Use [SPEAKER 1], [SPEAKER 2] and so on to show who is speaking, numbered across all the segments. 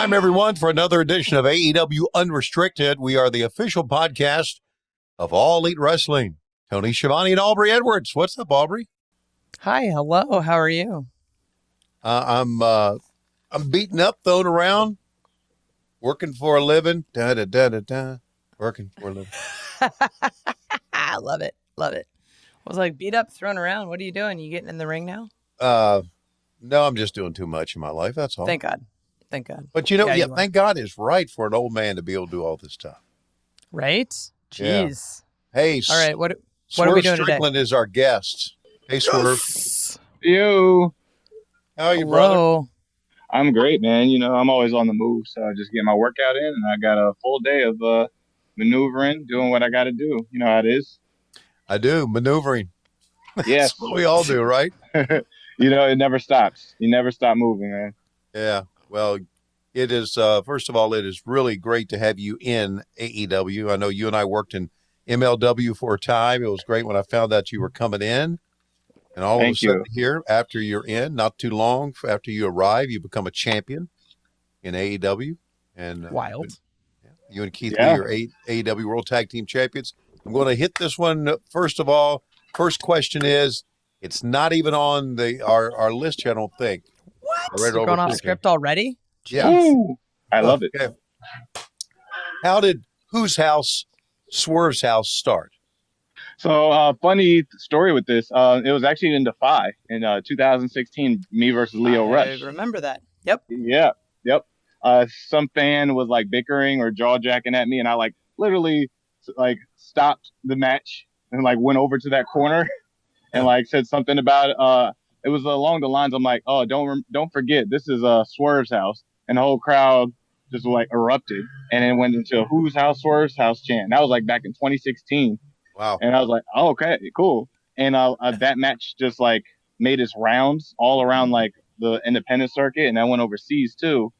[SPEAKER 1] Time, everyone, for another edition of AEW Unrestricted. We are the official podcast of All Elite Wrestling. Tony Schiavone and Aubrey Edwards. What's up, Aubrey?
[SPEAKER 2] Hi, hello. How are you?
[SPEAKER 1] I'm beaten up, thrown around, working for a living. Working for a living.
[SPEAKER 2] I love it. Love it. I was like, beat up, thrown around. What are you doing? You getting in the ring now?
[SPEAKER 1] No, I'm just doing too much in my life. That's all.
[SPEAKER 2] Thank God. Thank God.
[SPEAKER 1] But thank God is right for an old man to be able to do all this stuff.
[SPEAKER 2] Right? Jeez.
[SPEAKER 1] Yeah. Hey,
[SPEAKER 2] all right. What are
[SPEAKER 1] Swerve
[SPEAKER 2] we doing
[SPEAKER 1] Strickland
[SPEAKER 2] today?
[SPEAKER 1] is our guest. Hey, Swerve.
[SPEAKER 3] Yo.
[SPEAKER 1] How are you,
[SPEAKER 2] Hello.
[SPEAKER 1] brother?
[SPEAKER 3] I'm great, man. You know, I'm always on the move, so I just get my workout in, and I got a full day of maneuvering, doing what I got to do. You know how it is.
[SPEAKER 1] I do. Maneuvering.
[SPEAKER 3] Yes.
[SPEAKER 1] That's what we all do, right?
[SPEAKER 3] You know, it never stops. You never stop moving, man.
[SPEAKER 1] Yeah. Well, it is, first of all, it is really great to have you in AEW. I know you and I worked in MLW for a time. It was great when I found out you were coming in. And all of a sudden here, after you're in, not too long after you arrive, you become a champion in AEW. And
[SPEAKER 2] Wild.
[SPEAKER 1] You and Keith Lee are AEW World Tag Team Champions. I'm going to hit this one first of all. First question is, it's not even on our list here, I don't think.
[SPEAKER 2] What? You're going off script already?
[SPEAKER 1] Yeah.
[SPEAKER 3] Ooh, I love it.
[SPEAKER 1] Okay. How did Whose House, Swerve's House start?
[SPEAKER 3] So, funny story with this. It was actually in Defy in 2016, me versus Leo Rush.
[SPEAKER 2] I remember that. Yep.
[SPEAKER 3] Yeah. Yep. Some fan was like bickering or jaw jacking at me, and I literally stopped the match and went over to that corner and said something about it was along the lines. I'm like, oh, don't forget, this is Swerve's house, and the whole crowd just erupted, and it went into Whose House, Swerve's House chant. That was back in 2016.
[SPEAKER 1] Wow.
[SPEAKER 3] And I was like, oh, okay, cool. And that match just made its rounds all around the independent circuit, and I went overseas too.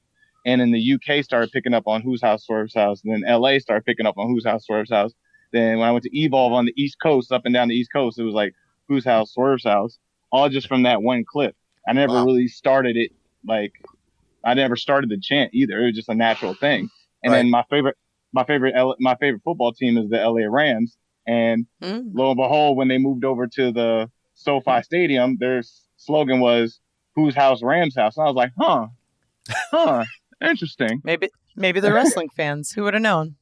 [SPEAKER 3] And in the UK started picking up on Whose House, Swerve's House, and then LA started picking up on Whose House, Swerve's House. Then when I went to Evolve on the East Coast, up and down the East Coast, it was Whose House, Swerve's House, all just from that one clip. I never really started it. I never started the chant either. It was just a natural thing. And then my favorite football team is the LA Rams. And lo and behold, when they moved over to the SoFi Stadium, their slogan was Whose House, Rams House. And I was like, huh, interesting.
[SPEAKER 2] Maybe they're wrestling fans. Who would have known?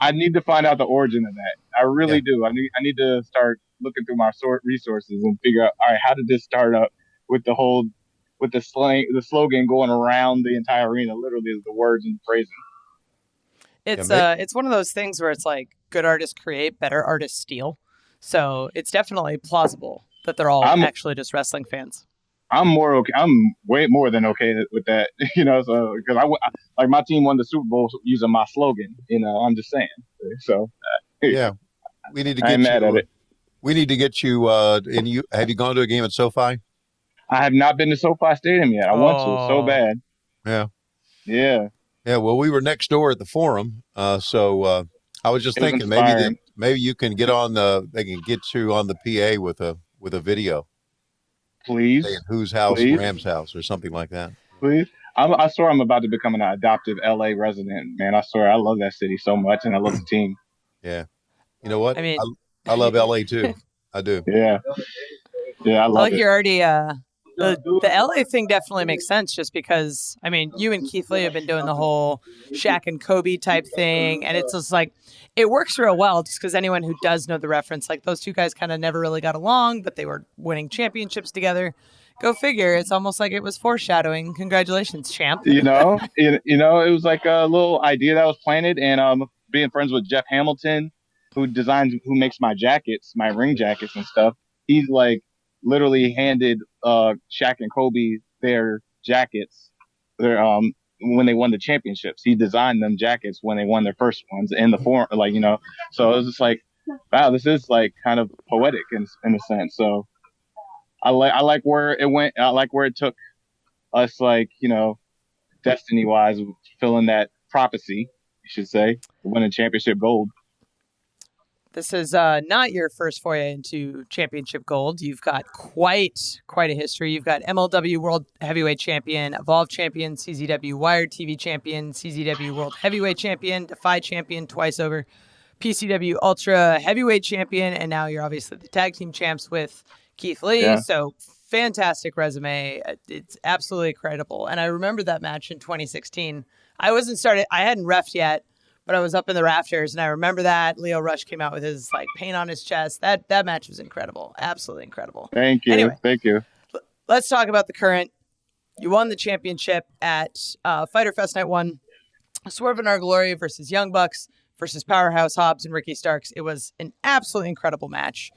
[SPEAKER 3] I need to find out the origin of that. I really do. I need to start looking through my resources and figure out, all right, how did this start up with the slogan going around the entire arena, literally the words and phrasing.
[SPEAKER 2] It's one of those things where it's good artists create, better artists steal. So it's definitely plausible that they're all actually just wrestling fans.
[SPEAKER 3] I'm way more than okay with that, so because my team won the Super Bowl using my slogan, I'm just saying. So
[SPEAKER 1] yeah, we need to get
[SPEAKER 3] I'm mad at it.
[SPEAKER 1] We need to get you. Have you gone to a game at SoFi?
[SPEAKER 3] I have not been to SoFi Stadium yet. I want to so bad.
[SPEAKER 1] Yeah.
[SPEAKER 3] Yeah.
[SPEAKER 1] Yeah. Well, we were next door at the Forum, so I was just thinking maybe you can get on they can get you on the PA with a video.
[SPEAKER 3] Please.
[SPEAKER 1] Saying Whose House, Rams House, or something like that.
[SPEAKER 3] Please. I swear I'm about to become an adoptive LA resident, man. I swear I love that city so much, and I love the team.
[SPEAKER 1] Yeah. You know what?
[SPEAKER 2] I mean,
[SPEAKER 1] I love LA too. I do.
[SPEAKER 3] Yeah. Yeah, I love it.
[SPEAKER 2] You're already the LA thing definitely makes sense just because, you and Keith Lee have been doing the whole Shaq and Kobe type thing. And it's just it works real well just because anyone who does know the reference, those two guys kind of never really got along, but they were winning championships together. Go figure. It's almost like it was foreshadowing. Congratulations, champ.
[SPEAKER 3] It was a little idea that was planted, and being friends with Jeff Hamilton, who makes my jackets, my ring jackets and stuff. He's literally handed Shaq and Kobe their jackets when they won the championships. He designed them jackets when they won their first ones in the form, so it was just wow, this is kind of poetic in a sense. So I like where it went. I like where it took us, destiny wise, fulfilling that prophecy, you should say, winning championship gold.
[SPEAKER 2] This is not your first foray into championship gold. You've got quite a history. You've got MLW World Heavyweight Champion, Evolve Champion, CZW Wired TV Champion, CZW World Heavyweight Champion, Defy Champion twice over, PCW Ultra Heavyweight Champion, and now you're obviously the tag team champs with Keith Lee.
[SPEAKER 3] Yeah.
[SPEAKER 2] So fantastic resume. It's absolutely incredible. And I remember that match in 2016. I hadn't reffed yet, but I was up in the rafters, and I remember that Leo Rush came out with his like paint on his chest. That match was incredible, absolutely incredible.
[SPEAKER 3] Thank you.
[SPEAKER 2] Anyway,
[SPEAKER 3] Thank you.
[SPEAKER 2] Let's talk about the current. You won the championship at Fyter Fest Night 1. Swerve In Our Glory versus Young Bucks versus Powerhouse, Hobbs, and Ricky Starks. It was an absolutely incredible match.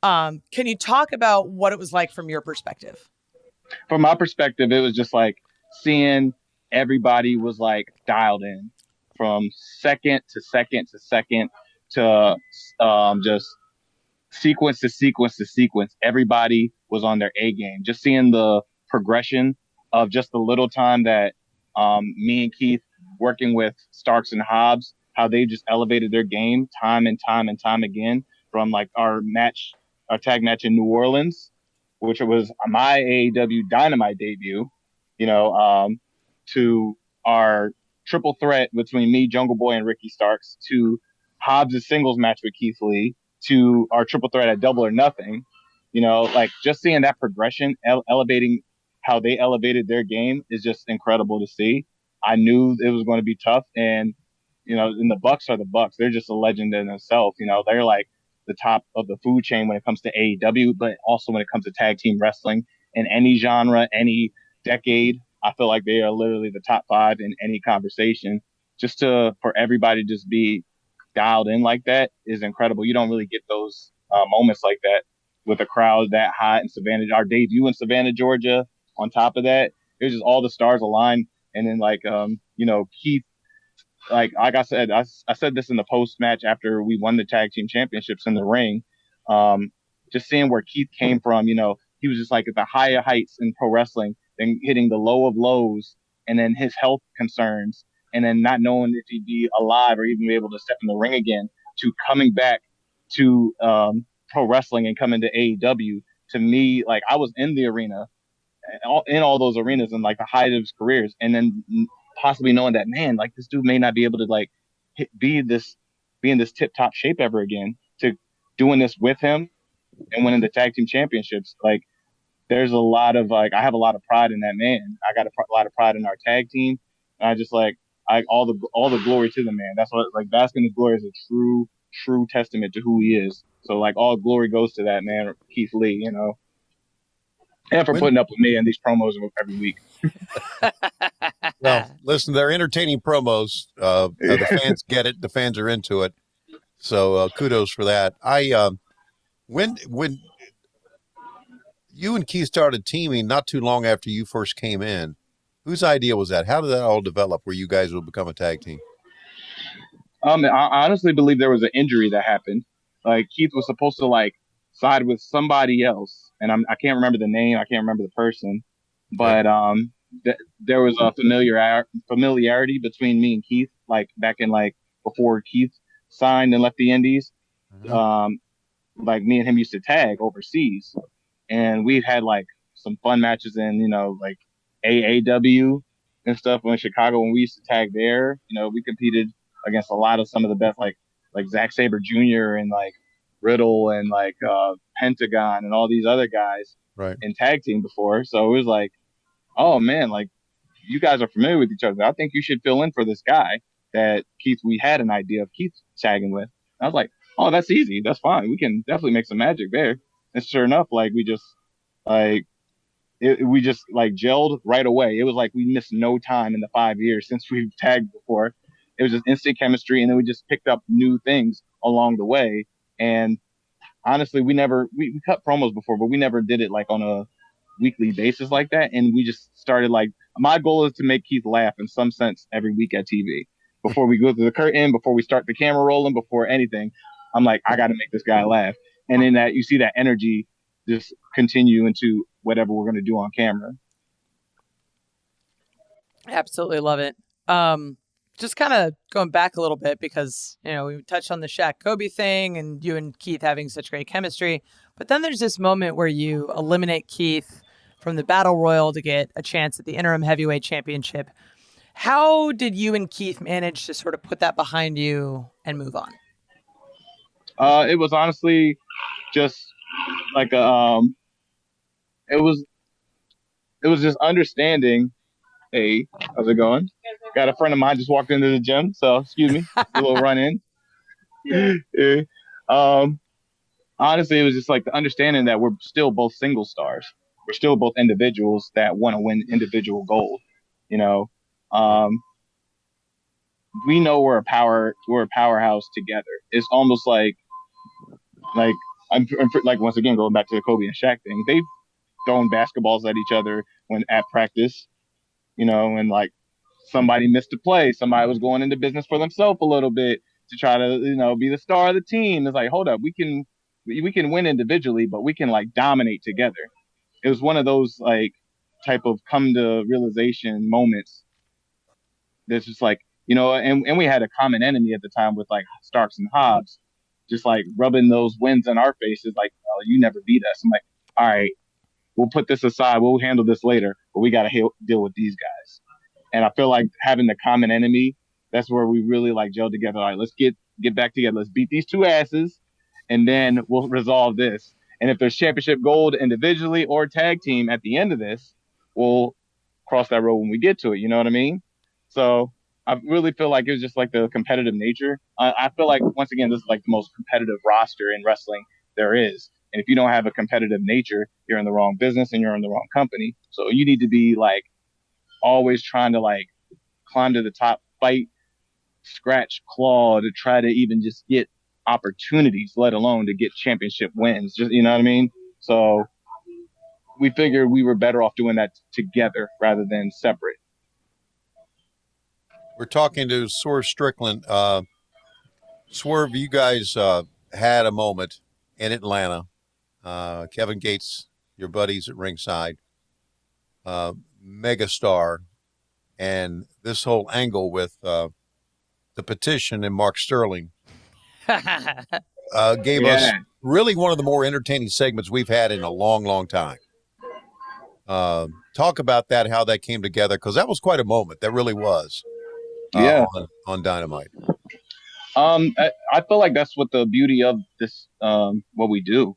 [SPEAKER 2] Can you talk about what it was like from your perspective?
[SPEAKER 3] From my perspective, it was just like seeing everybody was like dialed in from second to second to second to just sequence to sequence to sequence. Everybody was on their A game. Just seeing the progression of just the little time that me and Keith working with Starks and Hobbs, how they just elevated their game time and time and time again, from like our tag match in New Orleans, which was my AEW Dynamite debut, to our triple threat between me, Jungle Boy, and Ricky Starks, to Hobbs' singles match with Keith Lee, to our triple threat at Double or Nothing. Like just seeing that progression, elevating how they elevated their game is just incredible to see. I knew it was going to be tough, and and the Bucks are the Bucks. They're just a legend in themselves. They're like the top of the food chain when it comes to AEW, but also when it comes to tag team wrestling in any genre, any decade. I feel like they are literally the top 5 in any conversation. Just for everybody to just be dialed in like that is incredible. You don't really get those moments like that with a crowd that hot in Savannah. Our debut in Savannah, Georgia, on top of that, it was just all the stars aligned. And then Keith, like I said, I said this in the post match after we won the tag team championships in the ring. Just seeing where Keith came from, he was just like at the higher heights in pro wrestling, then hitting the low of lows, and then his health concerns, and then not knowing if he'd be alive or even be able to step in the ring again, to coming back to pro wrestling and coming to AEW. To me, like I was in the arena, in all those arenas in like the height of his careers, and then possibly knowing that, man, like this dude may not be able to like be in this tip top shape ever again, to doing this with him and winning the tag team championships. Like there's a lot of I have a lot of pride in that man. I got a lot of pride in our tag team. And I just all the glory to the man. That's what, like, basking his glory is a true testament to who he is. So like all glory goes to that man, Keith Lee, and for putting up with me in these promos every week.
[SPEAKER 1] Well, listen, they're entertaining promos. The fans get it. The fans are into it. So kudos for that. When you and Keith started teaming not too long after you first came in, whose idea was that? How did that all develop where you guys would become a tag team?
[SPEAKER 3] I honestly believe there was an injury that happened. Like Keith was supposed to like side with somebody else, and I can't remember the name. I can't remember the person, but there was a familiarity between me and Keith, like back in like before Keith signed and left the Indies. Mm-hmm. Like me and him used to tag overseas, and we've had like some fun matches in like AAW and stuff in Chicago when we used to tag there. We competed against a lot of some of the best, like Zack Sabre Jr. and like Riddle and like Pentagon and all these other guys in tag team before. So it was like, oh man, like you guys are familiar with each other. I think you should fill in for this guy that we had an idea of Keith tagging with. And I was like, oh, that's easy. That's fine. We can definitely make some magic there. And sure enough, like we just gelled right away. It was like we missed no time in the 5 years since we've tagged before. It was just instant chemistry, and then we just picked up new things along the way. And honestly, we cut promos before, but we never did it like on a weekly basis like that. And we just started like, my goal is to make Keith laugh in some sense every week at TV. Before we go through the curtain, before we start the camera rolling, before anything, I'm like, I got to make this guy laugh. And in that, you see that energy just continue into whatever we're going to do on camera.
[SPEAKER 2] Absolutely love it. just kind of going back a little bit because, we touched on the Shaq Kobe thing and you and Keith having such great chemistry. But then there's this moment where you eliminate Keith from the Battle Royal to get a chance at the interim heavyweight championship. How did you and Keith manage to sort of put that behind you and move on?
[SPEAKER 3] It was honestly just like it was just understanding. Hey, how's it going? Got a friend of mine just walked into the gym, so excuse me, a little run in. Yeah. Honestly, it was just like the understanding that we're still both single stars. We're still both individuals that want to win individual gold. We know we're a powerhouse together. It's almost like I'm like, once again, going back to the Kobe and Shaq thing, they've thrown basketballs at each other when at practice, and like somebody missed a play. Somebody was going into business for themselves a little bit to try to, be the star of the team. It's like, hold up, we can win individually, but we can like dominate together. It was one of those like type of come to realization moments that's just like, and we had a common enemy at the time with like Starks and Hobbs, just like rubbing those wins in our faces, like, oh, you never beat us. I'm like, all right, we'll put this aside. We'll handle this later, but we got to deal with these guys. And I feel like having the common enemy, that's where we really like gel together. All right, let's get back together. Let's beat these two asses, and then we'll resolve this. And if there's championship gold individually or tag team at the end of this, we'll cross that road when we get to it. You know what I mean? So I really feel like it was just like the competitive nature. I feel like, once again, this is like the most competitive roster in wrestling there is. And if you don't have a competitive nature, you're in the wrong business and you're in the wrong company. So you need to be like always trying to like climb to the top, fight, scratch, claw to try to even just get opportunities, let alone to get championship wins. Just, you know what I mean? So we figured we were better off doing that together rather than separate.
[SPEAKER 1] We're talking to Swerve Strickland. Swerve, you guys had a moment in Atlanta. Kevin Gates, your buddies at ringside, megastar, and this whole angle with the petition and Mark Sterling gave us really one of the more entertaining segments we've had in a long, long time. Talk about that, how that came together, because that was quite a moment. That really was. On Dynamite.
[SPEAKER 3] I feel like that's what the beauty of this, what we do.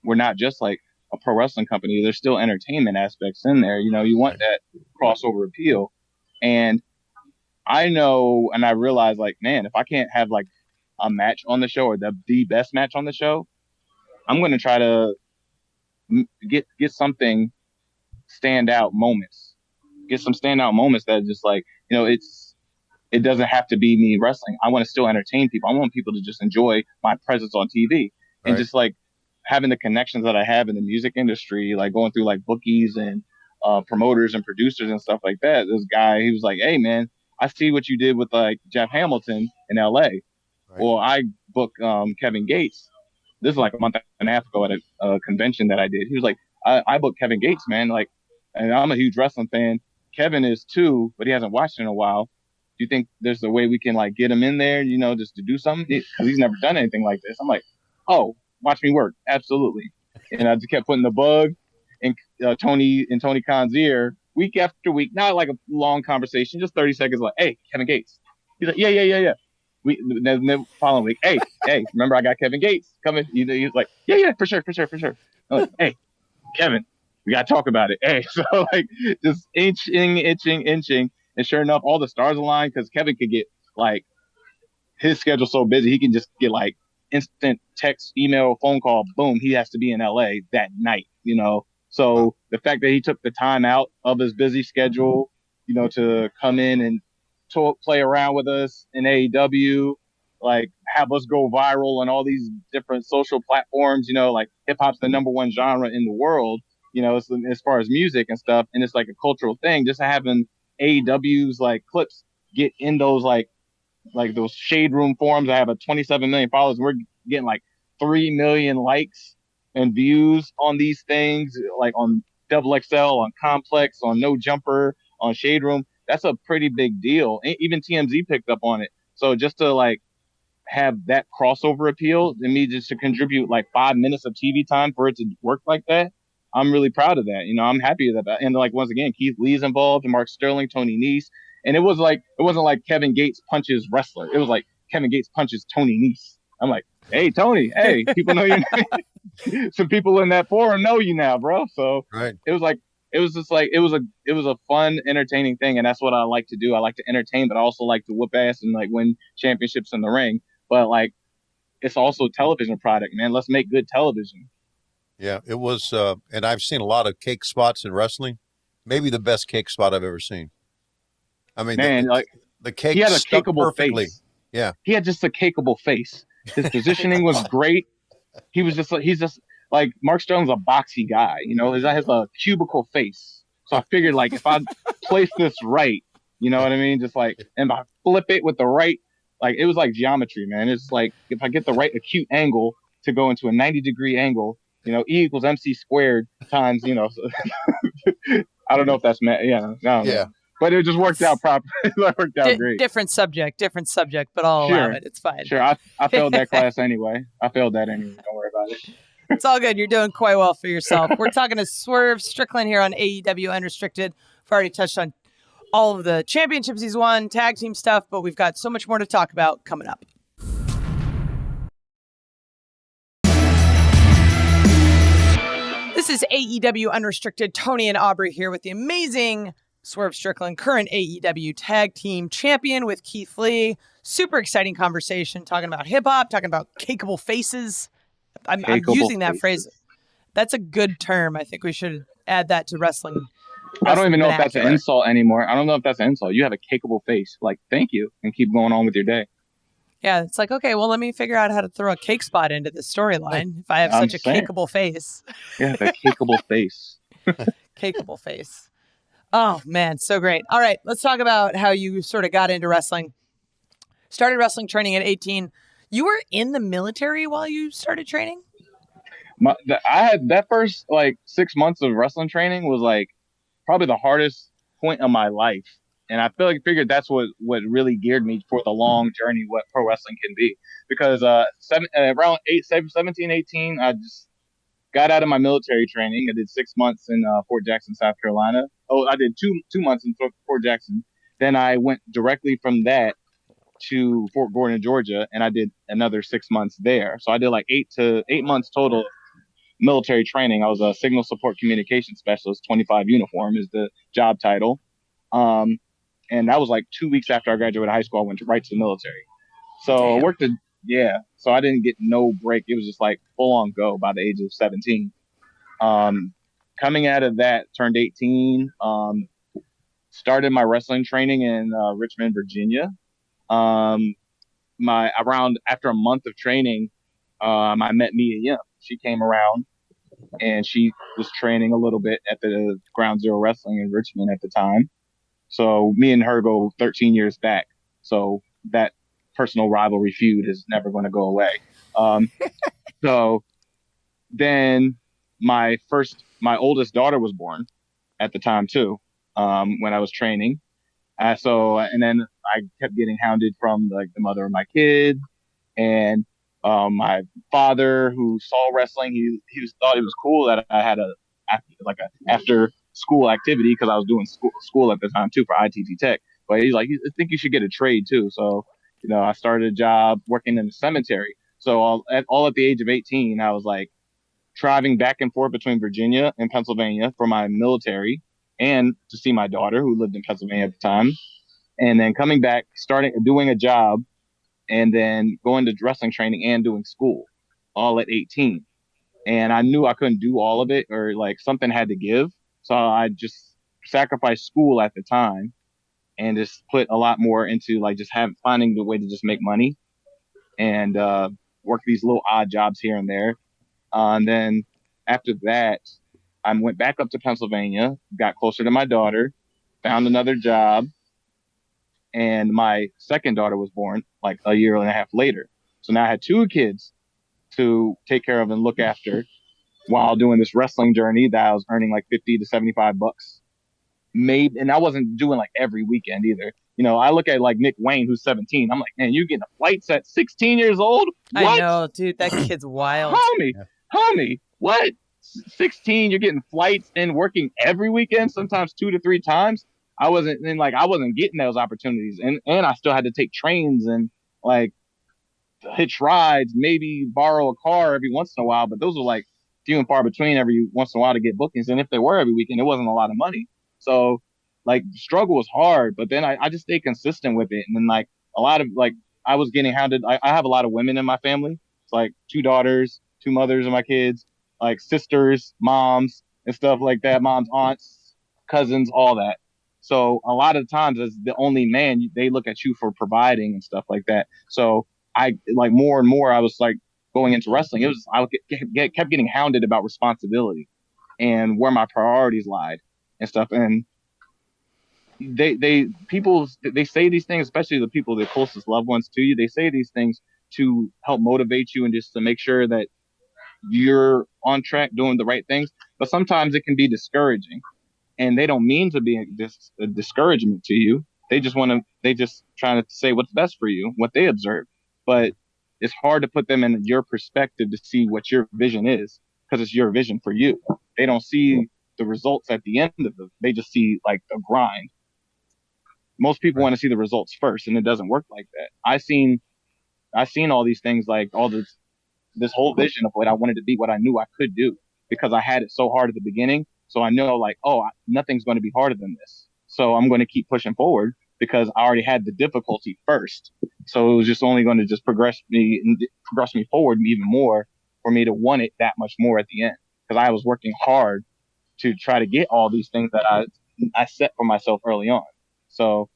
[SPEAKER 3] We're not just like a pro wrestling company. There's still entertainment aspects in there. You want that crossover appeal. And I know, and I realize, like, man, if I can't have like a match on the show or the best match on the show, I'm going to try to get something standout moments. Get some standout moments that just like, it doesn't have to be me wrestling. I want to still entertain people. I want people to just enjoy my presence on TV. And just like having the connections that I have in the music industry, like going through like bookies and promoters and producers and stuff like that. This guy, he was like, hey, man, I see what you did with like Jeff Hamilton in LA. Right. Well, I booked Kevin Gates. This is like a month and a half ago at a convention that I did. He was like, I booked Kevin Gates, man. Like, and I'm a huge wrestling fan. Kevin is too, but he hasn't watched in a while. Do you think there's a way we can like get him in there, just to do something? Because he's never done anything like this. I'm like, oh, watch me work. Absolutely. And I just kept putting the bug in Tony Khan's ear week after week. Not like a long conversation, just 30 seconds. Like, hey, Kevin Gates. He's like, yeah. Then the following week, hey, remember I got Kevin Gates coming? He's like, yeah, for sure. I'm like, hey, Kevin, we got to talk about it. Hey, so like just inching. And sure enough, all the stars aligned because Kevin could get like his schedule's so busy. He can just get like instant text, email, phone call. Boom. He has to be in LA that night, So the fact that he took the time out of his busy schedule, to come in and play around with us in AEW, like have us go viral on all these different social platforms, like hip hop's the #1 genre in the world, as far as music and stuff. And it's like a cultural thing, just having AEW's like clips get in those like those shade room forums. I have a 27 million followers. We're getting like 3 million likes and views on these things, like on Double XL, on Complex, on No Jumper, on Shade Room. that's a pretty big deal. Even TMZ picked up on it. So just to like have that crossover appeal and me just to contribute like 5 minutes of TV time for it to work like that, I'm really proud of that. You know, I'm happy with that. And like, once again, Keith Lee's involved, and Mark Sterling, Tony Nese. And it wasn't like Kevin Gates punches wrestler. It was like Kevin Gates punches Tony Nese. I'm like, hey, Tony, hey, people know your name. Some people in that forum know you now, bro. So
[SPEAKER 1] Right.
[SPEAKER 3] it was like, it was a fun, entertaining thing. And that's what I like to do. I like to entertain, but I also like to whoop ass and like win championships in the ring. But like, it's also a television product, man. Let's make good television.
[SPEAKER 1] Yeah, it was, and I've seen a lot of cake spots in wrestling. Maybe the best cake spot I've ever seen. I mean,
[SPEAKER 3] Man,
[SPEAKER 1] the cake
[SPEAKER 3] he had a
[SPEAKER 1] stuck
[SPEAKER 3] cakeable
[SPEAKER 1] perfectly.
[SPEAKER 3] face.
[SPEAKER 1] Yeah,
[SPEAKER 3] He had just a cakeable face. His positioning was great. He's just like Mark Sterling's a boxy guy, you know. He has a cubicle face. So I figured like if I place this right, you know what I mean? Just like, and I flip it with the right, like it was like geometry, man. It's like if I get the right acute angle to go into a 90-degree angle, you know, E equals MC squared times, you know. I don't know if that's meant. Yeah, I don't know. But it just worked out properly. It worked out great.
[SPEAKER 2] Different subject, but I'll allow it. It's fine.
[SPEAKER 3] Sure, I failed that class anyway. Don't worry about it.
[SPEAKER 2] It's all good. You're doing quite well for yourself. We're talking to Swerve Strickland here on AEW Unrestricted. We've already touched on all of the championships he's won, tag team stuff, but we've got so much more to talk about coming up. This is AEW Unrestricted. Tony and Aubrey here with the amazing Swerve Strickland, current AEW tag team champion with Keith Lee. Super exciting conversation talking about hip hop, talking about cakeable faces. I'm using that phrase. That's a good term. I think we should add that to wrestling.
[SPEAKER 3] I don't even know if that's an insult anymore. I don't know if that's an insult. You have a cakeable face. Like, thank you, and keep going on with your day.
[SPEAKER 2] Yeah, it's like, okay, well, let me figure out how to throw a cake spot into the storyline if I have such a cakeable face.
[SPEAKER 3] Yeah, the cakeable face.
[SPEAKER 2] Cakeable face. Oh, man, so great. All right, let's talk about how you sort of got into wrestling. Started wrestling training at 18. You were in the military while you started training?
[SPEAKER 3] I had that first, like, 6 months of wrestling training was, like, probably the hardest point of my life. And I figured that's what really geared me for the long journey, what pro wrestling can be. Because around 17, 18, I just got out of my military training. I did 6 months in Fort Jackson, South Carolina. Oh, I did two months in Fort Jackson. Then I went directly from that to Fort Gordon, Georgia, and I did another 6 months there. So I did like 8 months total military training. I was a signal support communication specialist. 25 uniform is the job title. And that was like 2 weeks after I graduated high school. I went right to the military. So I worked so I didn't get no break. It was just like full on go by the age of 17. Coming out of that, turned 18, started my wrestling training in Richmond, Virginia. After a month of training, I met Mia Yim. She came around and she was training a little bit at the Ground Zero Wrestling in Richmond at the time. So me and her go 13 years back. So that personal rivalry feud is never going to go away. So then my oldest daughter was born at the time too, when I was training. And then I kept getting hounded from like the mother of my kid and my father who saw wrestling. He thought it was cool that I had a after school activity because I was doing school at the time too for ITT Tech. But he's like, I think you should get a trade too. So, you know, I started a job working in the cemetery. So all at the age of 18, I was like driving back and forth between Virginia and Pennsylvania for my military and to see my daughter who lived in Pennsylvania at the time. And then coming back, doing a job and then going to wrestling training and doing school all at 18. And I knew I couldn't do all of it or like something had to give. So I just sacrificed school at the time and just put a lot more into like just finding the way to just make money and work these little odd jobs here and there. And then after that, I went back up to Pennsylvania, got closer to my daughter, found another job, and my second daughter was born like a year and a half later. So now I had 2 kids to take care of and look after while doing this wrestling journey that I was earning like $50 to $75 maybe, and I wasn't doing like every weekend either. You know, I look at like Nick Wayne, who's 17. I'm like, man, you're getting flights at 16 years old? What?
[SPEAKER 2] I know, dude. That kid's wild.
[SPEAKER 3] Homie, what? 16, you're getting flights and working every weekend, sometimes 2 to 3 times. I wasn't getting those opportunities, and I still had to take trains and like hitch rides, maybe borrow a car every once in a while, but those were like few and far between every once in a while to get bookings. And if they were every weekend, it wasn't a lot of money. So like the struggle was hard, but then I just stayed consistent with it. And then like a lot of like, I was getting hounded. I have a lot of women in my family. It's like 2 daughters, 2 mothers of my kids, like sisters, moms and stuff like that. Moms, aunts, cousins, all that. So a lot of times as the only man, they look at you for providing and stuff like that. So I like more and more, I was like going into wrestling. It was, kept getting hounded about responsibility and where my priorities lied and stuff. And they say these things, especially the people, the closest loved ones to you, they say these things to help motivate you and just to make sure that you're on track doing the right things. But sometimes it can be discouraging, and they don't mean to be a discouragement to you. They just trying to say what's best for you, what they observe. But it's hard to put them in your perspective to see what your vision is, because it's your vision for you. They don't see the results at the end of it. They just see like the grind. Most people want to see the results first, and it doesn't work like that. I seen all these things, like all this whole vision of what I wanted to be, what I knew I could do, because I had it so hard at the beginning. So I know like, nothing's going to be harder than this. So I'm going to keep pushing forward because I already had the difficulty first. So it was just only going to just progress me forward even more for me to want it that much more at the end, because I was working hard to try to get all these things that I set for myself early on. So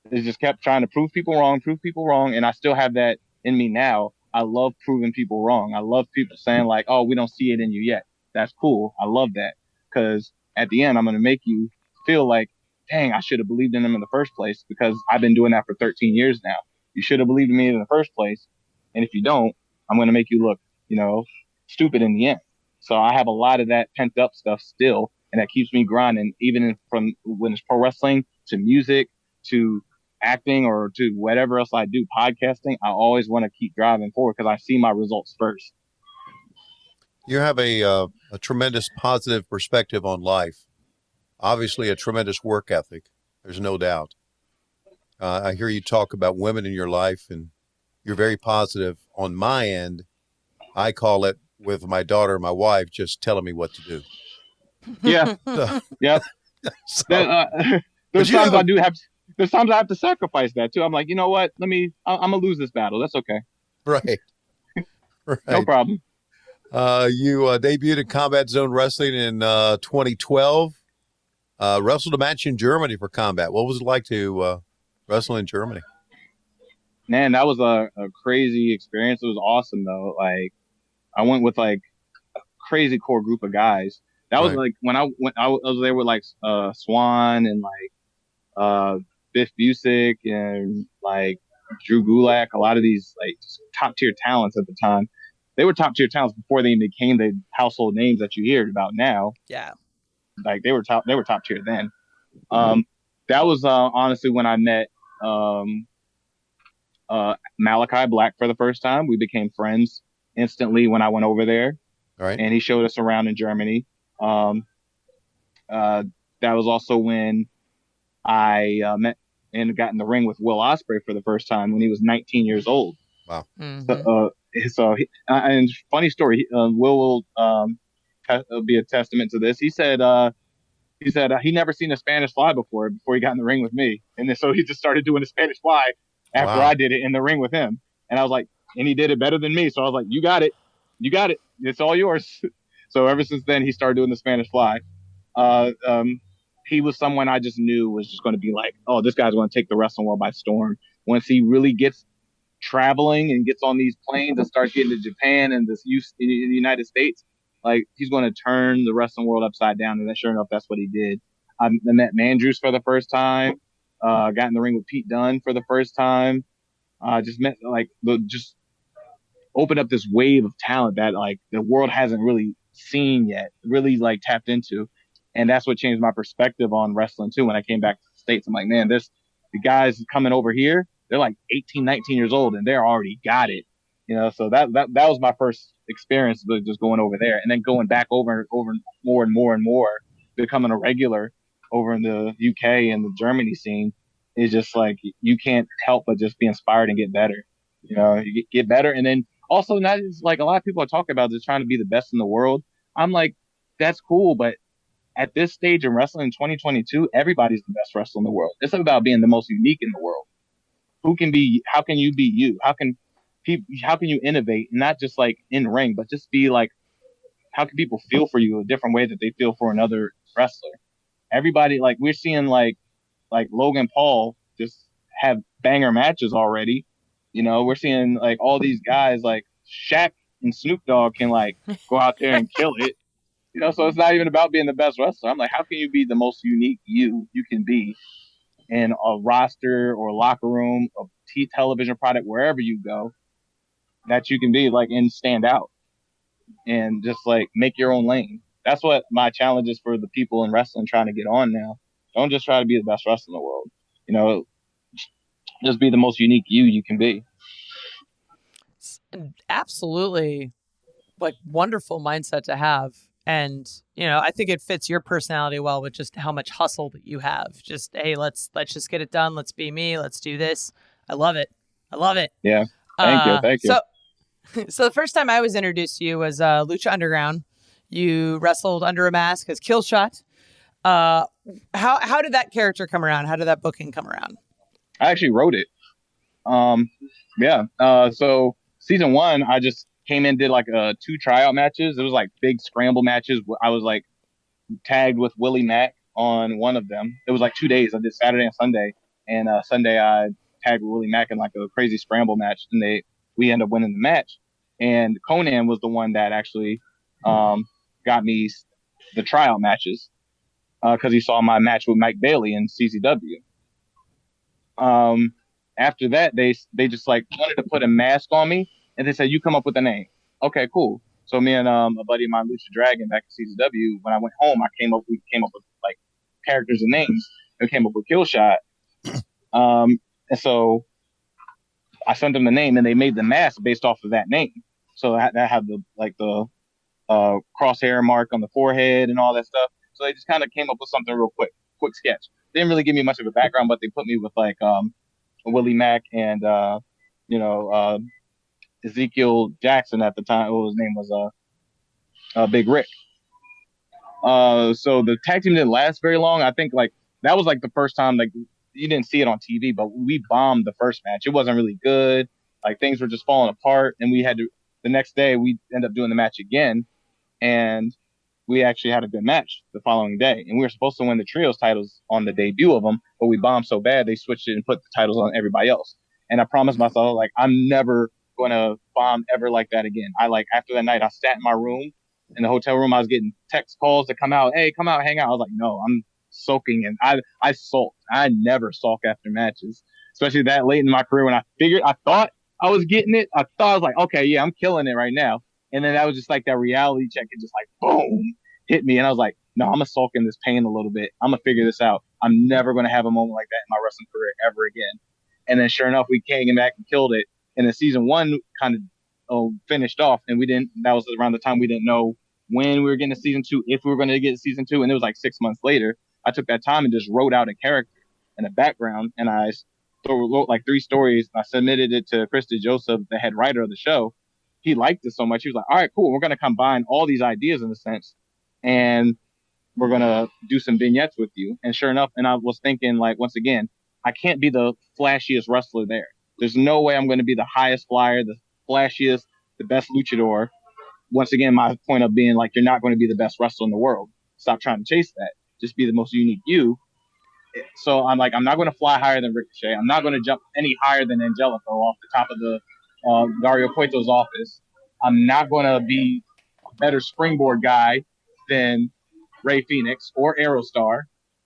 [SPEAKER 3] it just kept trying to prove people wrong. And I still have that in me now. I love proving people wrong. I love people saying like, oh, we don't see it in you yet. That's cool. I love that, because at the end, I'm going to make you feel like, dang, I should have believed in them in the first place, because I've been doing that for 13 years now. You should have believed in me in the first place. And if you don't, I'm going to make you look, stupid in the end. So I have a lot of that pent up stuff still, and that keeps me grinding, even from when it's pro wrestling to music to acting or to whatever else I do, podcasting. I always want to keep driving forward because I see my results first.
[SPEAKER 1] You have a tremendous positive perspective on life. Obviously, a tremendous work ethic. There's no doubt. I hear you talk about women in your life, and you're very positive. On my end, I call it, with my daughter, my wife, just telling me what to do.
[SPEAKER 3] Yeah. Yep. There's times I have to sacrifice that too. I'm like, you know what? I'm gonna lose this battle. That's okay.
[SPEAKER 1] Right. Right.
[SPEAKER 3] No problem.
[SPEAKER 1] You debuted in Combat Zone Wrestling in 2012. Wrestled a match in Germany for Combat. What was it like to wrestle in Germany?
[SPEAKER 3] Man, that was a crazy experience. It was awesome though. Like, I went with like a crazy core group of guys. That was like when I was there with like Swan and like Biff Busick and like Drew Gulak. A lot of these like top tier talents at the time. They were top tier talents before they became the household names that you hear about now.
[SPEAKER 2] Yeah.
[SPEAKER 3] Like they were top tier then. That was honestly when I met Malachi Black for the first time. We became friends instantly when I went over there.
[SPEAKER 1] All right.
[SPEAKER 3] And he showed us around in Germany. That was also when I met and got in the ring with Will Ospreay for the first time when he was 19 years old.
[SPEAKER 1] Wow.
[SPEAKER 3] Mm-hmm. And funny story, Will be a testament to this. He said he never seen a Spanish fly before he got in the ring with me. And then, so he just started doing the Spanish fly after I did it in the ring with him. And I was like, and he did it better than me. So I was like, you got it. It's all yours. So ever since then, he started doing the Spanish fly. He was someone I just knew was just going to be like, oh, this guy's going to take the wrestling world by storm. Once he really gets traveling and gets on these planes and starts getting to Japan and this youth in the United States, like he's going to turn the wrestling world upside down. And sure enough, that's what he did. I met Mandrews for the first time. Got in the ring with Pete Dunne for the first time. Just met just opened up this wave of talent that like the world hasn't really seen yet, really like tapped into. And that's what changed my perspective on wrestling too. When I came back to the States, I'm like, man, the guys coming over here, they're like 18, 19 years old and they're already got it. So that was my first experience with just going over there and then going back over more and more and more, becoming a regular over in the UK and the Germany scene is just like, you can't help but just be inspired and get better. You get better. And then also not just like a lot of people are talking about just trying to be the best in the world. I'm like, that's cool. But at this stage in wrestling in 2022, everybody's the best wrestler in the world. It's about being the most unique in the world. How can you be you? How can you innovate? Not just like in ring, but just be like, how can people feel for you a different way that they feel for another wrestler? Everybody, like we're seeing like Logan Paul just have banger matches already. We're seeing like all these guys like Shaq and Snoop Dogg can like go out there and kill it. So it's not even about being the best wrestler. I'm like, how can you be the most unique you can be in a roster or locker room, a television product, wherever you go, that you can be like and stand out and just like make your own lane. That's what my challenge is for the people in wrestling trying to get on now. Don't just try to be the best wrestler in the world. Just be the most unique you can be.
[SPEAKER 2] Absolutely, like wonderful mindset to have. And, I think it fits your personality well with just how much hustle that you have. Just, hey, let's just get it done. Let's be me. Let's do this. I love it.
[SPEAKER 3] Yeah. Thank you.
[SPEAKER 2] So the first time I was introduced to you was Lucha Underground. You wrestled under a mask as Killshot. How did that character come around? How did that booking come around?
[SPEAKER 3] I actually wrote it. So season 1, I just came in, did like 2 tryout matches. It was like big scramble matches. I was like tagged with Willie Mack on one of them. It was like 2 days. I did Saturday and Sunday, and Sunday I tagged with Willie Mack in like a crazy scramble match, and we ended up winning the match. And Conan was the one that actually got me the tryout matches because he saw my match with Mike Bailey in CZW. After that, they just like wanted to put a mask on me, and they said, "You come up with a name." Okay, cool. So me and a buddy of mine, Lucha Dragon, back in CZW, when I went home, we came up with like characters and names. We came up with Killshot. And so I sent them the name, and they made the mask based off of that name. So that had the crosshair mark on the forehead and all that stuff. So they just kind of came up with something real quick sketch. They didn't really give me much of a background, but they put me with like Willie Mack and Ezekiel Jackson at the time. His name was Big Rick. So the tag team didn't last very long. I think like that was like the first time like you didn't see it on TV, but we bombed the first match. It wasn't really good. Like things were just falling apart, and we had to. The next day we ended up doing the match again, and we actually had a good match the following day. And we were supposed to win the trios titles on the debut of them, but we bombed so bad they switched it and put the titles on everybody else. And I promised myself like I'm never going to bomb ever like that again. After that night, I sat in my room in the hotel room. I was getting text calls to come out. Hey, come out, hang out. I was like, no, I'm soaking in. I sulked. I never sulk after matches, especially that late in my career when I thought I was getting it. I thought I was like, okay, yeah, I'm killing it right now. And then that was just like that reality check. It just like boom hit me, and I was like, no, I'm gonna sulk in this pain a little bit. I'm gonna figure this out. I'm never gonna have a moment like that in my wrestling career ever again. And then sure enough, we came back and killed it. And then season 1 kind of finished off, and we didn't. That was around the time we didn't know when we were getting to season 2, if we were going to get season 2, and it was like 6 months later. I took that time and just wrote out a character and a background, and I wrote like 3 stories. I submitted it to Krista Joseph, the head writer of the show. He liked it so much. He was like, all right, cool. We're going to combine all these ideas in a sense, and we're going to do some vignettes with you. And sure enough, and I was thinking, like, once again, I can't be the flashiest wrestler there. There's no way I'm going to be the highest flyer, the flashiest, the best luchador. Once again, my point of being like, you're not going to be the best wrestler in the world. Stop trying to chase that. Just be the most unique you. So I'm like, I'm not going to fly higher than Ricochet. I'm not going to jump any higher than Angelico off the top of the Dario Cueto's office. I'm not going to be a better springboard guy than Ray Phoenix or Aerostar.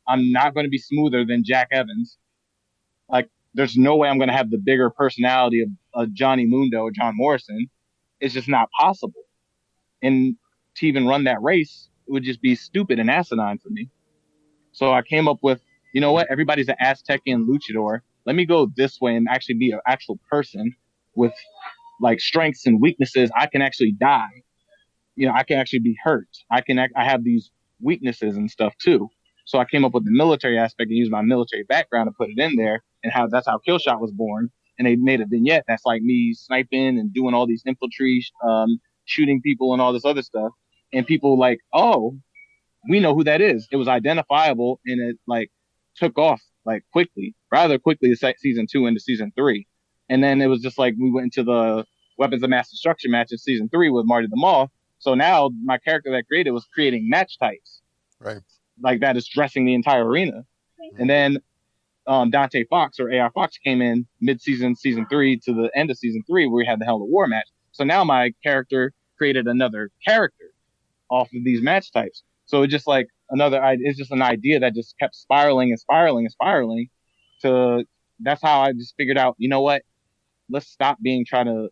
[SPEAKER 3] I'm not going to be smoother than Jack Evans. Like, there's no way I'm going to have the bigger personality of Johnny Mundo or John Morrison. It's just not possible. And to even run that race, would just be stupid and asinine for me. So I came up with, you know what? Everybody's an Aztecian luchador. Let me go this way and actually be an actual person with like strengths and weaknesses. I can actually die. I can actually be hurt. I have these weaknesses and stuff too. So I came up with the military aspect and used my military background to put it in there, and that's how Killshot was born. And they made a vignette that's like me sniping and doing all these infantry, shooting people and all this other stuff. And people like, oh, we know who that is. It was identifiable, and it like took off like rather quickly, season 2 into season 3. And then it was just like we went into the weapons of mass destruction match in season 3 with Marty the Moth. So now my character that I created was creating match types,
[SPEAKER 1] right?
[SPEAKER 3] Like that is dressing the entire arena. And then Dante Fox or AR Fox came in mid-season, season 3 to the end of season 3 where we had the Hell of War match. So now my character created another character off of these match types. So it's just like it's just an idea that just kept spiraling and spiraling and spiraling. That's how I just figured out, you know what? Let's stop trying to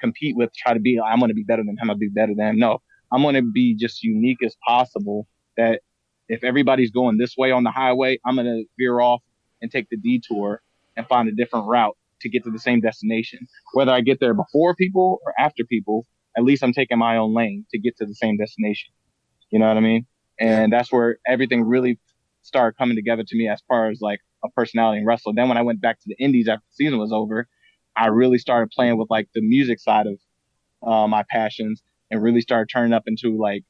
[SPEAKER 3] compete with, try to be, I'm going to be better than him, I'll be better than him. No, I'm going to be just unique as possible, that if everybody's going this way on the highway, I'm going to veer off and take the detour and find a different route to get to the same destination. Whether I get there before people or after people, at least I'm taking my own lane to get to the same destination. You know what I mean? And that's where everything really started coming together to me as far as like a personality in wrestling. Then when I went back to the indies after the season was over, I really started playing with like the music side of my passions, and really started turning up into like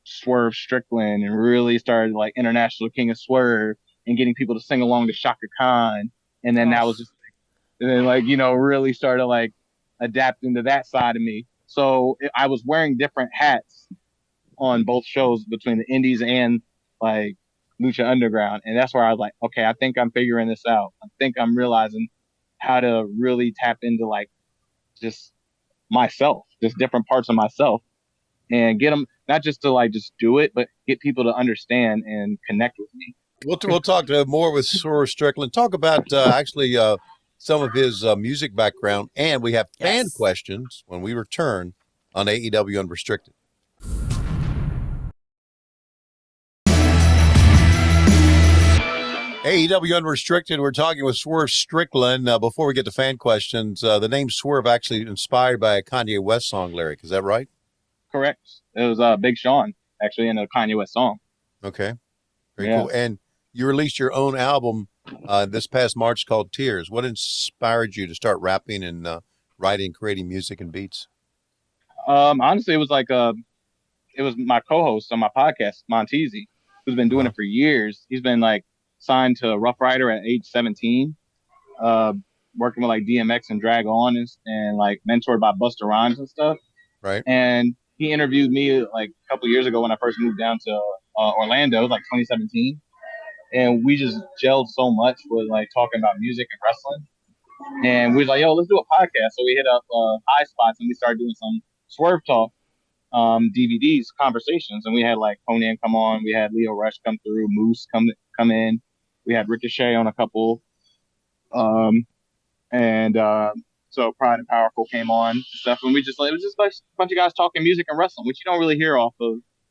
[SPEAKER 3] Swerve Strickland, and really started like International King of Swerve and getting people to sing along to Shaka Khan. And then that was just, and then like, really started like adapting to that side of me. So I was wearing different hats on both shows between the indies and like Lucha Underground. And that's where I was like, okay, I think I'm figuring this out. I think I'm realizing how to really tap into like just myself, just different parts of myself, and get them not just to like just do it, but get people to understand and connect with me.
[SPEAKER 1] We'll talk more with Swerve Strickland. Talk about actually some of his music background, and we have fan questions when we return on AEW Unrestricted. AEW Unrestricted, we're talking with Swerve Strickland. Before we get to fan questions, the name Swerve actually inspired by a Kanye West song lyric. Is that right?
[SPEAKER 3] Correct. It was Big Sean, actually, in a Kanye West song.
[SPEAKER 1] Okay. Very cool. And you released your own album this past March called Tears. What inspired you to start rapping and writing, creating music and beats?
[SPEAKER 3] Honestly, it was like it was my co-host on my podcast, Montezi, who's been doing it for years. He's been like signed to Rough Rider at age 17, working with like DMX and Drag On and like mentored by Busta Rhymes and stuff.
[SPEAKER 1] Right.
[SPEAKER 3] And he interviewed me like a couple years ago when I first moved down to Orlando, like 2017. And we just gelled so much with like talking about music and wrestling. And we was like, yo, let's do a podcast. So we hit up High Spots and we started doing some Swerve Talk DVDs, conversations. And we had like Conan come on. We had Leo Rush come through, Moose come in. We had Ricochet on a couple. So Pride and Powerful came on and stuff. And it was just like a bunch of guys talking music and wrestling, which you don't really hear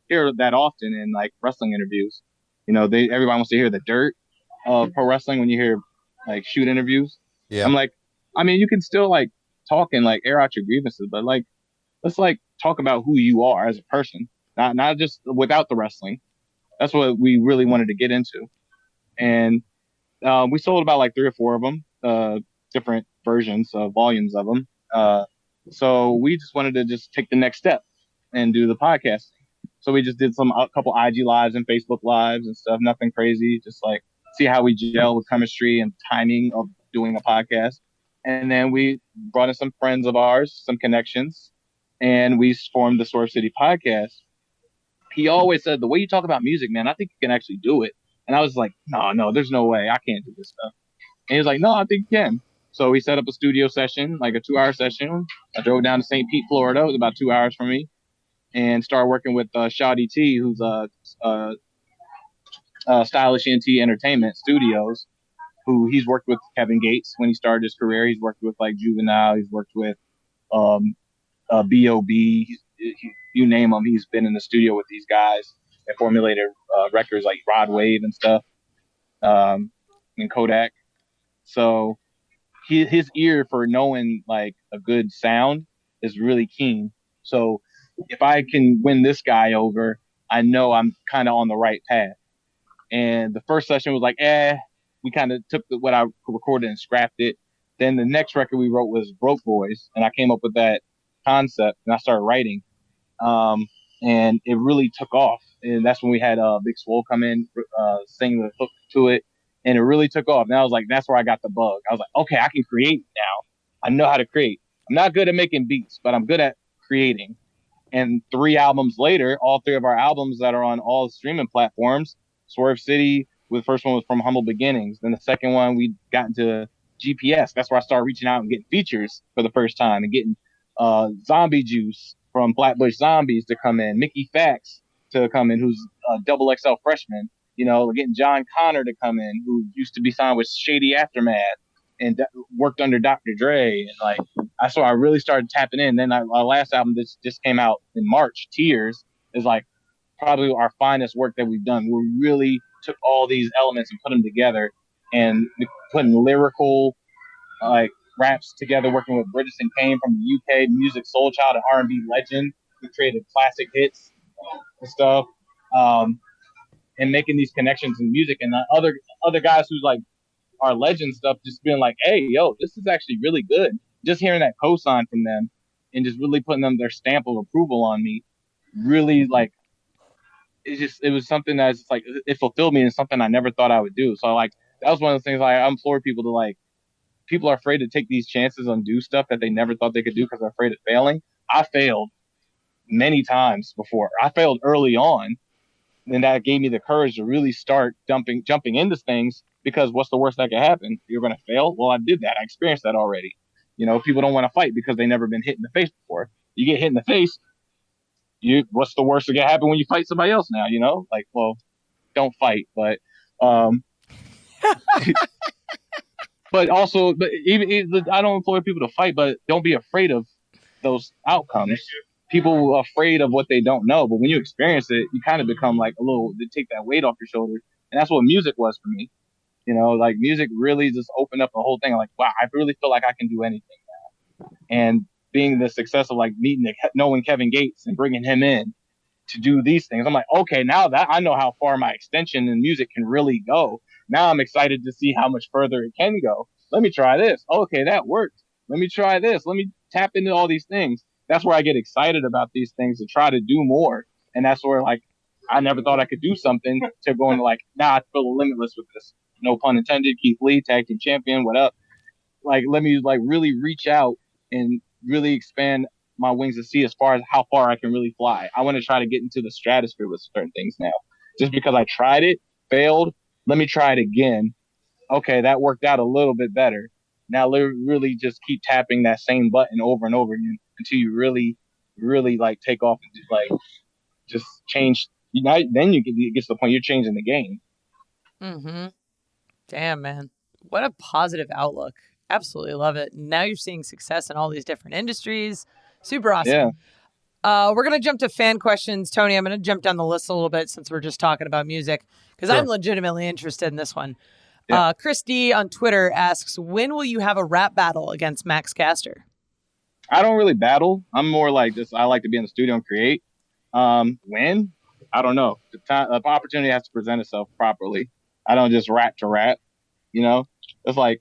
[SPEAKER 3] that often in like wrestling interviews. Everybody wants to hear the dirt of pro wrestling when you hear like shoot interviews. Yeah. I'm like, I mean, you can still like talk and like air out your grievances, but like, let's like talk about who you are as a person, not just without the wrestling. That's what we really wanted to get into. And we sold about like 3 or 4 of them, different versions of volumes of them. So we just wanted to just take the next step and do the podcast. So we just did a couple IG lives and Facebook lives and stuff. Nothing crazy. Just like see how we gel with chemistry and timing of doing a podcast. And then we brought in some friends of ours, some connections, and we formed the Swerve City Podcast. He always said, the way you talk about music, man, I think you can actually do it. And I was like, no, there's no way. I can't do this stuff. And he was like, no, I think you can. So we set up a studio session, like a 2-hour session. I drove down to St. Pete, Florida. It was about 2 hours from me. And started working with Shawty T, who's Stylish ENT Entertainment Studios, who he's worked with Kevin Gates when he started his career. He's worked with like Juvenile. He's worked with B.O.B. you name him, he's been in the studio with these guys and formulated records like Rod Wave and stuff, and Kodak. So his ear for knowing like a good sound is really keen. So if I can win this guy over, I know I'm kind of on the right path. And the first session was like, we kind of took what I recorded and scrapped it. Then the next record we wrote was Broke Boys, and I came up with that concept and I started writing. And it really took off. And that's when we had Big Swole come in, sing the hook to it, and it really took off. And I was like, that's where I got the bug. I was like, okay, I can create now. I know how to create. I'm not good at making beats, but I'm good at creating. And 3 albums later, all 3 of our albums that are on all streaming platforms, Swerve City, the first one was From Humble Beginnings. Then the second one, we got into GPS. That's where I started reaching out and getting features for the first time and getting Zombie Juice from Flatbush Zombies to come in, Mickey Fax to come in, who's a double XL freshman, getting John Connor to come in, who used to be signed with Shady Aftermath and worked under Dr. Dre. And like, I really started tapping in. Then our last album that just came out in March, Tears, is like probably our finest work that we've done. We really took all these elements and put them together and putting lyrical, like raps together, working with Bridgerton Kane from the UK, music soul child and R&B legend who created classic hits and stuff, and making these connections in music. And other guys who's like our legend stuff, just being like, hey, yo, this is actually really good. Just hearing that cosign from them and just really putting them their stamp of approval on me, really like, it was something that's like, it fulfilled me and something I never thought I would do. So like, that was one of the things I implore people to like, people are afraid to take these chances and do stuff that they never thought they could do because they're afraid of failing. I failed many times before. I failed early on, and that gave me the courage to really start jumping into things, because what's the worst that could happen? You're going to fail? Well, I did that. I experienced that already. People don't want to fight because they've never been hit in the face before. You get hit in the face, what's the worst that can happen when you fight somebody else now? Like, well, don't fight, but but even I don't implore people to fight, but don't be afraid of those outcomes. People are afraid of what they don't know, but when you experience it, you kind of become like they take that weight off your shoulders. And that's what music was for me. Like music really just opened up the whole thing. I'm like, wow, I really feel like I can do anything now. And being the success of like knowing Kevin Gates and bringing him in to do these things, I'm like, okay, now that I know how far my extension in music can really go, now I'm excited to see how much further it can go. Let me try this. Okay, that worked. Let me try this. Let me tap into all these things. That's where I get excited about these things, to try to do more. And that's where like, I never thought I could do something, to go into like, I feel limitless with this. No pun intended. Keith Lee, tag team champion. What up? Like, let me like really reach out and really expand my wings to see as far as how far I can really fly. I want to try to get into the stratosphere with certain things now. Just because I tried it, failed, let me try it again. Okay, that worked out a little bit better. Now really just keep tapping that same button over and over again until you really, really like take off and just change. Then you get to the point you're changing the game.
[SPEAKER 2] Mm-hmm. Damn, man. What a positive outlook. Absolutely love it. Now you're seeing success in all these different industries. Super awesome.
[SPEAKER 3] Yeah.
[SPEAKER 2] We're going to jump to fan questions. Tony, I'm going to jump down the list a little bit since we're just talking about music, because I'm legitimately interested in this one. Yeah. Christy on Twitter asks, when will you have a rap battle against Max Caster?
[SPEAKER 3] I don't really battle. I'm more like I like to be in the studio and create. When? I don't know. The opportunity has to present itself properly. I don't just rap to rap. It's like,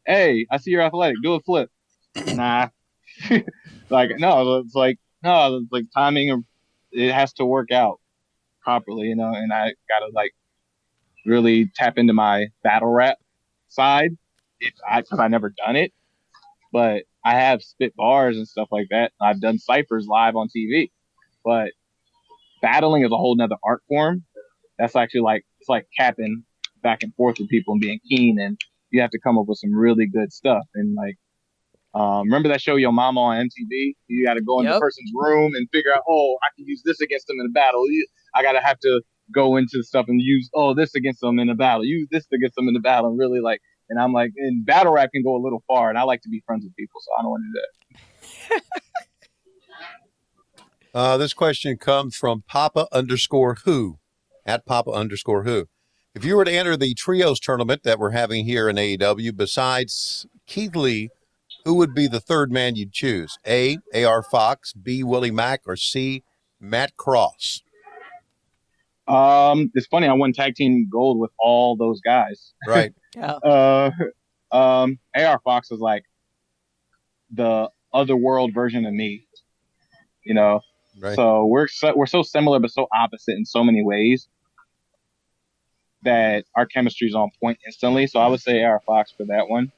[SPEAKER 3] hey, I see you're athletic. Do a flip. Nah. It's like timing. It has to work out properly, and I gotta like really tap into my battle rap side. Because I never done it, but I have spit bars and stuff like that. I've done ciphers live on TV, but battling is a whole nother art form. That's actually like, it's like capping back and forth with people and being keen, and you have to come up with some really good stuff. And like, remember that show Yo Mama on MTV? You got to go in the person's room and figure out, I can use this against them in a battle. I got to have to go into stuff and use, this against them in a battle. Use this against them in the battle. And really like, and I'm like, and battle rap can go a little far, and I like to be friends with people, so I don't want to do that.
[SPEAKER 1] This question comes from Papa_Who, at Papa_Who. If you were to enter the trios tournament that we're having here in AEW, besides Keith Lee, who would be the third man you'd choose? A, AR Fox, B, Willie Mack, or C, Matt Cross?
[SPEAKER 3] It's funny. I won tag team gold with all those guys.
[SPEAKER 1] Right.
[SPEAKER 2] Yeah.
[SPEAKER 3] AR Fox is like the otherworld version of me, you know.
[SPEAKER 1] Right.
[SPEAKER 3] So we're so similar but so opposite in so many ways that our chemistry is on point instantly. So I would say AR Fox for that one.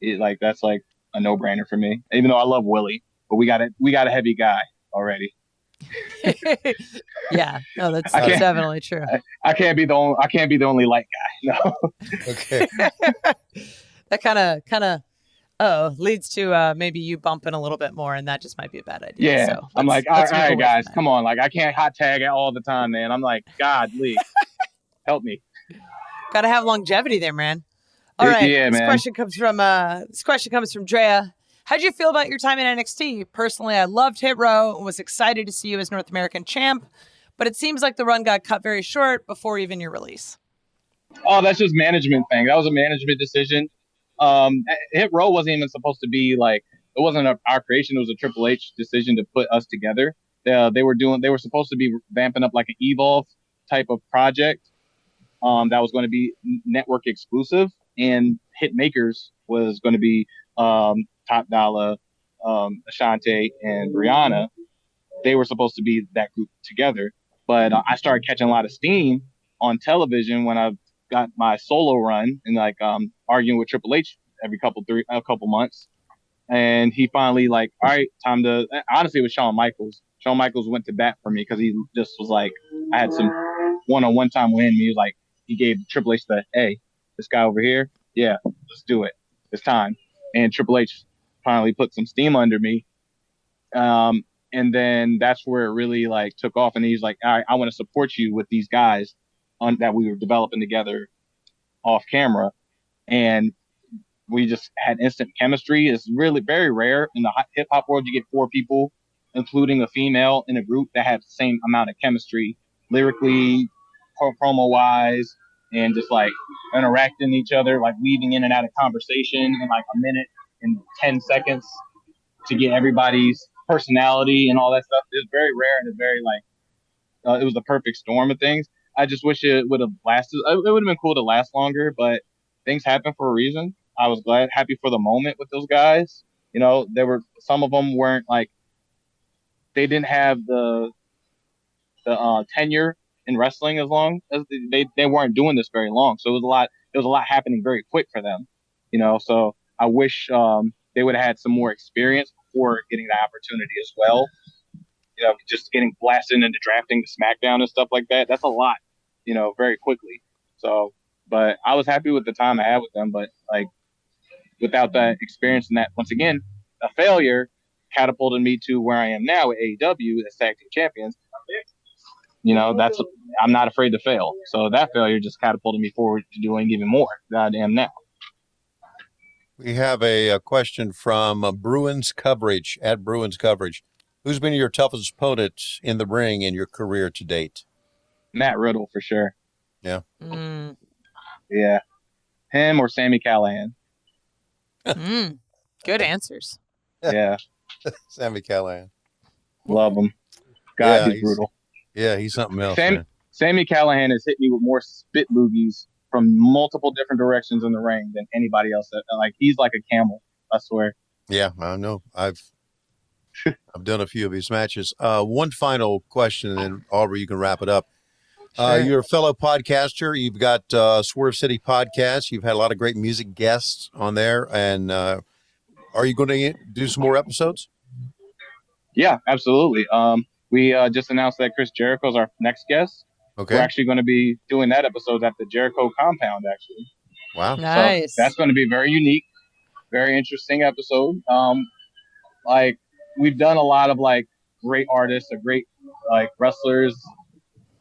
[SPEAKER 3] That's like a no brainer for me. Even though I love Willie, but we got a heavy guy already.
[SPEAKER 2] Yeah, no, that's definitely true.
[SPEAKER 3] I can't be the only light guy. No.
[SPEAKER 1] Okay.
[SPEAKER 2] That kind of leads to maybe you bumping a little bit more, and that just might be a bad idea.
[SPEAKER 3] Yeah,
[SPEAKER 2] so
[SPEAKER 3] I'm like, all right, guys, come on. Like, I can't hot tag it all the time, man. I'm like, God, Lee, help me.
[SPEAKER 2] Got to have longevity there, man. All right,
[SPEAKER 3] yeah,
[SPEAKER 2] this
[SPEAKER 3] man.
[SPEAKER 2] question comes from Drea. How'd you feel about your time in NXT? Personally, I loved Hit Row and was excited to see you as North American champ, but it seems like the run got cut very short before even your release.
[SPEAKER 3] Oh, that's just management thing. That was a management decision. Hit Row wasn't even supposed to be like, it wasn't our creation. It was a Triple H decision to put us together. They were supposed to be vamping up like an Evolve type of project that was going to be network exclusive, and Hitmakers was going to be Top Dollar, Ashante, and Brianna. They were supposed to be that group together, but I started catching a lot of steam on television when I got my solo run and like arguing with Triple H every couple months, and he finally like, all right, time to. Honestly, it was Shawn Michaels. Shawn Michaels went to bat for me because he just was like, I had some one-on-one time with him. He was like, he gave Triple H the, hey, this guy over here, yeah, let's do it. It's time. And Triple H finally put some steam under me. And then that's where it really like took off. And he's like, all right, I want to support you with these guys that we were developing together off camera. And we just had instant chemistry. It's really very rare in the hip hop world. You get 4 people, including a female, in a group that have the same amount of chemistry, lyrically, promo wise, and just like interacting each other, like weaving in and out of conversation in like a minute and 10 seconds to get everybody's personality and all that stuff. It's very rare, and it's very like, it was the perfect storm of things. I just wish it would have lasted. It would have been cool to last longer, but things happen for a reason. I was happy for the moment with those guys. You know, some of them weren't like, they didn't have the tenure in wrestling as long as they weren't doing this very long. So it was a lot happening very quick for them, you know. So I wish they would have had some more experience before getting the opportunity as well. You know, just getting blasted into drafting to SmackDown and stuff like that. That's a lot, you know, very quickly. So, but I was happy with the time I had with them. But like, without that experience and that, once again, a failure catapulted me to where I am now at AEW as tag team champions. You know, I'm not afraid to fail. So that failure just catapulted me forward to doing even more than I am now.
[SPEAKER 1] We have a question from Bruins Coverage, at Bruins Coverage. Who's been your toughest opponent in the ring in your career to date?
[SPEAKER 3] Matt Riddle, for sure.
[SPEAKER 1] Yeah.
[SPEAKER 3] Yeah. Him or Sami Callihan.
[SPEAKER 2] Good answers.
[SPEAKER 3] Yeah.
[SPEAKER 1] Sami Callihan.
[SPEAKER 3] Love him. God, he's brutal.
[SPEAKER 1] Yeah, he's something else.
[SPEAKER 3] Sami Callihan has hit me with more spit loogies from multiple different directions in the ring than anybody else. Like, he's like a camel, I swear.
[SPEAKER 1] Yeah, I know. I've done a few of his matches. One final question, and then Aubrey, you can wrap it up. Sure. You're a fellow podcaster. You've got Swerve City Podcast. You've had a lot of great music guests on there. And are you going to do some more episodes?
[SPEAKER 3] Yeah, absolutely. We just announced that Chris Jericho is our next guest.
[SPEAKER 1] Okay.
[SPEAKER 3] We're actually going to be doing that episode at the Jericho compound, actually.
[SPEAKER 1] Wow.
[SPEAKER 2] Nice.
[SPEAKER 3] So that's going to be very unique, very interesting episode. Like, we've done a lot of like great artists or great like wrestlers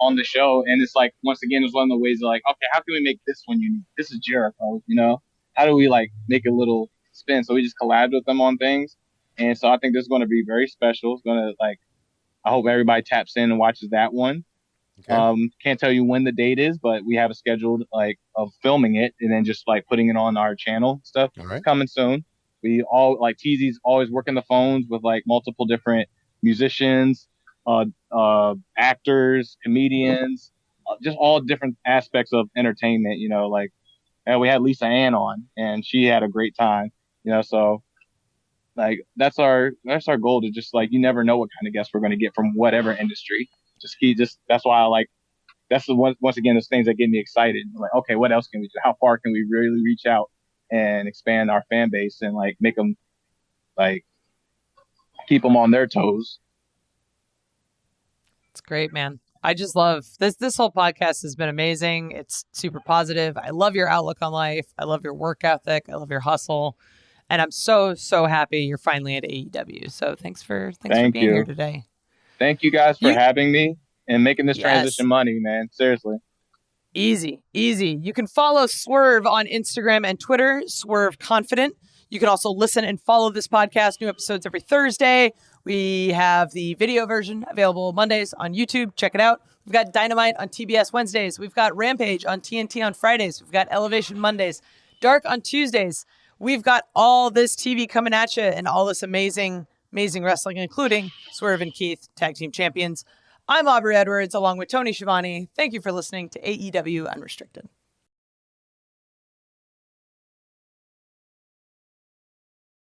[SPEAKER 3] on the show, and it's like, once again, it's one of the ways of like, okay, how can we make this one unique? This is Jericho, you know? How do we like make a little spin? So we just collabed with them on things, and so I think this is going to be very special. It's going to like I hope everybody taps in and watches that one.
[SPEAKER 1] Okay.
[SPEAKER 3] Can't tell you when the date is, but we have a scheduled like of filming it and then just like putting it on our channel stuff.
[SPEAKER 1] All
[SPEAKER 3] It's
[SPEAKER 1] right.
[SPEAKER 3] coming soon. We all like TZ's always working the phones with like multiple different musicians, actors, comedians, just all different aspects of entertainment. Like and we had Lisa Ann on, and she had a great time. So like that's our goal to just like you never know what kind of guests we're going to get from whatever industry. Just that's why I like that's the one once again those things that get me excited. Like okay, what else can we do? How far can we really reach out and expand our fan base and like make them like keep them on their toes?
[SPEAKER 2] It's great, man. I just love this. This whole podcast has been amazing. It's super positive. I love your outlook on life. I love your work ethic. I love your hustle. And I'm so happy you're finally at AEW. So thanks for being here today.
[SPEAKER 3] Thank you guys for having me and making this transition money, man. Seriously.
[SPEAKER 2] Easy. You can follow Swerve on Instagram and Twitter, Swerve Confident. You can also listen and follow this podcast. New episodes every Thursday. We have the video version available Mondays on YouTube. Check it out. We've got Dynamite on TBS Wednesdays. We've got Rampage on TNT on Fridays. We've got Elevation Mondays. Dark on Tuesdays. We've got all this TV coming at you and all this amazing wrestling, including Swerve and Keith, Tag Team Champions. I'm Aubrey Edwards, along with Tony Schiavone. Thank you for listening to AEW Unrestricted.